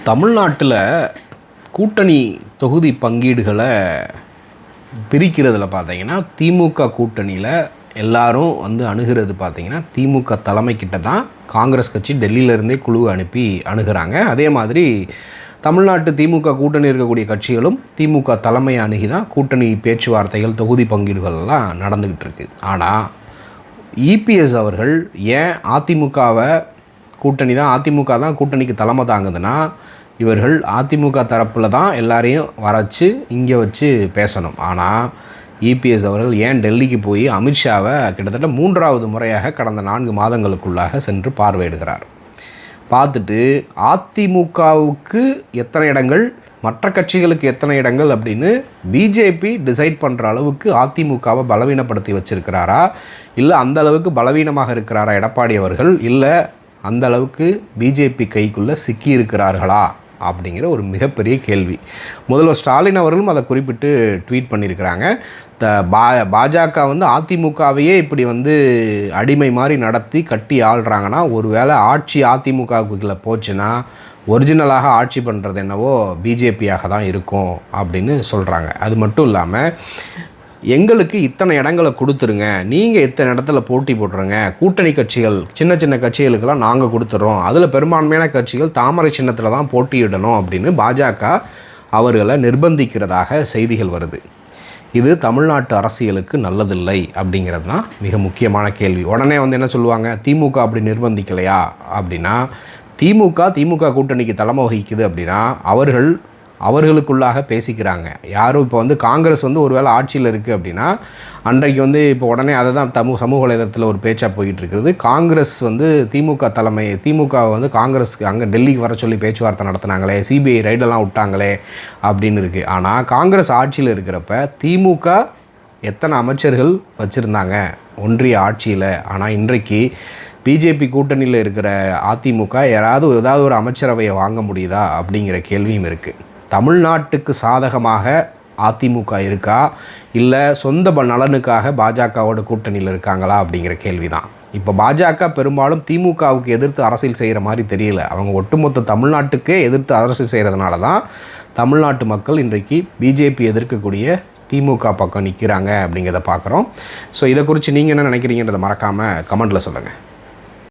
தமிழ்நாட்டில் கூட்டணி தொகுதி பங்கீடுகளை பிரிக்கிறதுல பார்த்தீங்கன்னா திமுக கூட்டணியில் எல்லாரும் அணுகிறது பார்த்தீங்கன்னா திமுக தலைமைக்கிட்ட தான் காங்கிரஸ் கட்சி டெல்லியிலேருந்தே குழுவை அனுப்பி அணுகிறாங்க. அதே மாதிரி தமிழ்நாட்டு திமுக கூட்டணி இருக்கக்கூடிய கட்சிகளும் திமுக தலைமையை அணுகி தான் கூட்டணி பேச்சுவார்த்தைகள் தொகுதி பங்கீடுகள்லாம் நடந்துக்கிட்டு இருக்குது. ஆனால் இபிஎஸ் அவர்கள் ஏன் அதிமுக தான் கூட்டணிக்கு தலைமை தாங்குதுன்னா, இவர்கள் அதிமுக தரப்பில் தான் எல்லாரையும் வச்சு இங்கே வச்சு பேசணும். ஆனால் இபிஎஸ் அவர்கள் ஏன் டெல்லிக்கு போய் அமித்ஷாவை கிட்டத்தட்ட 3வது முறையாக கடந்த 4 மாதங்களுக்குள்ளாக சென்று பார்வையிடுகிறார். பார்த்துட்டு அதிமுகவுக்கு எத்தனை இடங்கள், மற்ற கட்சிகளுக்கு எத்தனை இடங்கள் அப்படின்னு பிஜேபி டிசைட் பண்ணுற அளவுக்கு அதிமுகவை பலவீனப்படுத்தி வச்சிருக்கிறாரா, இல்லை அந்த அளவுக்கு பலவீனமாக இருக்கிறாரா எடப்பாடி அவர்கள், இல்லை அந்த அளவுக்கு பிஜேபி கைக்குள்ளே சிக்கி இருக்கிறார்களா அப்படிங்கிற ஒரு மிகப்பெரிய கேள்வி. முதல்வர் ஸ்டாலின் அவர்களும் அதை குறிப்பிட்டு ட்வீட் பண்ணியிருக்கிறாங்க. பாஜக அதிமுகவையே இப்படி அடிமை மாதிரி நடத்தி கட்டி ஆள்றாங்கன்னா, ஒருவேளை ஆட்சி அதிமுகவுக்குள்ளே போச்சுன்னா ஒரிஜினலாக ஆட்சி பண்ணுறது என்னவோ பிஜேபியாக தான் இருக்கும் அப்படின்னு சொல்கிறாங்க. அது மட்டும் இல்லாமல் எங்களுக்கு இத்தனை இடங்களை கொடுத்துருங்க, நீங்கள் இத்தனை இடத்துல போட்டி போட்டுருங்க, கூட்டணி கட்சிகள் சின்ன சின்ன கட்சிகளுக்கெல்லாம் நாங்கள் கொடுத்துட்றோம், அதில் பெரும்பான்மையான கட்சிகள் தாமரை சின்னத்தில் தான் போட்டியிடணும் அப்படின்னு பாஜக அவர்களை நிர்பந்திக்கிறதாக செய்திகள் வருது. இது தமிழ்நாட்டு அரசியலுக்கு நல்லதில்லை அப்படிங்கிறது தான் மிக முக்கியமான கேள்வி. உடனே என்ன சொல்லுவாங்க, திமுக அப்படி நிர்பந்திக்கலையா அப்படின்னா, திமுக கூட்டணிக்கு தலைமை வகிக்குது அப்படின்னா அவர்களுக்குள்ளாக பேசிக்கிறாங்க. யாரும் இப்போ காங்கிரஸ் ஒருவேளை ஆட்சியில் இருக்குது அப்படின்னா, அன்றைக்கு இப்போ உடனே அதை தான் சமூக வலைதளத்தில் ஒரு பேச்சாக போயிட்டு இருக்குது. காங்கிரஸ் திமுக காங்கிரஸ்க்கு அங்கே டெல்லிக்கு வர சொல்லி பேச்சுவார்த்தை நடத்தினாங்களே, சிபிஐ ரைடெல்லாம் விட்டாங்களே அப்படின்னு இருக்குது. ஆனால் காங்கிரஸ் ஆட்சியில் இருக்கிறப்ப திமுக எத்தனை அமைச்சர்கள் வச்சுருந்தாங்க ஒன்றிய ஆட்சியில். ஆனால் இன்றைக்கு பிஜேபி கூட்டணியில் இருக்கிற அதிமுக ஏதாவது ஒரு அமைச்சரவையை வாங்க முடியுதா அப்படிங்கிற கேள்வியும் இருக்குது. தமிழ்நாட்டுக்கு சாதகமாக அதிமுக இருக்கா, இல்லை சொந்த நலனுக்காக பாஜகவோட கூட்டணியில் இருக்காங்களா அப்படிங்கிற கேள்வி தான். இப்போ பாஜக பெரும்பாலும் திமுகவுக்கு எதிர்த்து அரசியல் செய்கிற மாதிரி தெரியல. அவங்க ஒட்டுமொத்த தமிழ்நாட்டுக்கே எதிர்த்து அரசியல் செய்கிறதுனால தான் தமிழ்நாட்டு மக்கள் இன்றைக்கு பிஜேபி எதிர்க்கக்கூடிய திமுக பக்கம் நிற்கிறாங்க அப்படிங்கிறத பார்க்குறோம். ஸோ இதை குறித்து நீங்கள் என்ன நினைக்கிறீங்கன்றதை மறக்காமல் கமெண்ட்டில் சொல்லுங்கள்.